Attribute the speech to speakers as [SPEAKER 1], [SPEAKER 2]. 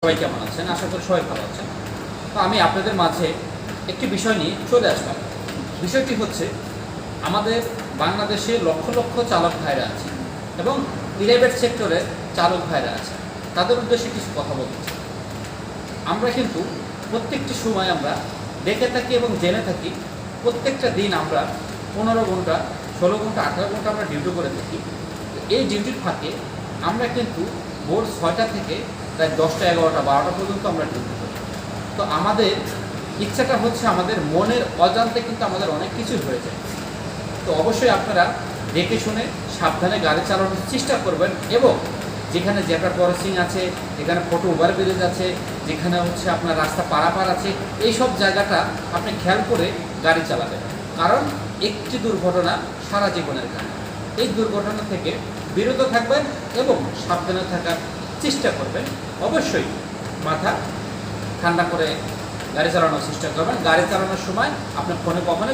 [SPEAKER 1] সবাই কেমন আছেন? আশা করি সবাই ভালো আছেন। তো আমি আপনাদের মাঝে একটি বিষয় নিয়ে চলে আসলাম। বিষয়টি হচ্ছে আমাদের বাংলাদেশে লক্ষ লক্ষ চালক ভাইরা আছে এবং প্রাইভেট সেক্টরের চালক ভাইরা আছে। তাদের উদ্দেশ্যে কিছু কথা বলতে চাই। আমরা কিন্তু প্রত্যেকটি সময় আমরা দেখে থাকি এবং জেনে থাকি, প্রত্যেকটা দিন আমরা 15 ঘন্টা, 16 ঘন্টা, 18 ঘন্টা আমরা ডিউটি করে থাকি। এই ডিউটির ফাঁকে আমরা কিন্তু ভোর 6টা থেকে প্রায় 10টা, 11টা, 12টা পর্যন্ত আমরা ডিউটি করি। তো আমাদের ইচ্ছাটা হচ্ছে আমাদের মনের অজান্তে কিন্তু আমাদের অনেক কিছুই হয়ে যায়। তো অবশ্যই আপনারা দেখে শুনে সাবধানে গাড়ি চালানোর চেষ্টা করবেন এবং যেখানে জেব্রা ক্রসিং আছে, যেখানে ফটো ওভারব্রিজ আছে, যেখানে হচ্ছে আপনার রাস্তা পারাপার আছে, এই সব জায়গাটা আপনি খেয়াল করে গাড়ি চালাবেন। কারণ একটি দুর্ঘটনা সারা জীবনের গাড়ি। এই দুর্ঘটনা থেকে বিরত থাকবেন এবং সাবধানে থাকার চেষ্টা করবেন। অবশ্যই মাথা ঠান্ডা করে গাড়ি চালানোর চেষ্টা করবেন। গাড়ি চালানোর সময় আপনার ফোনে কখনো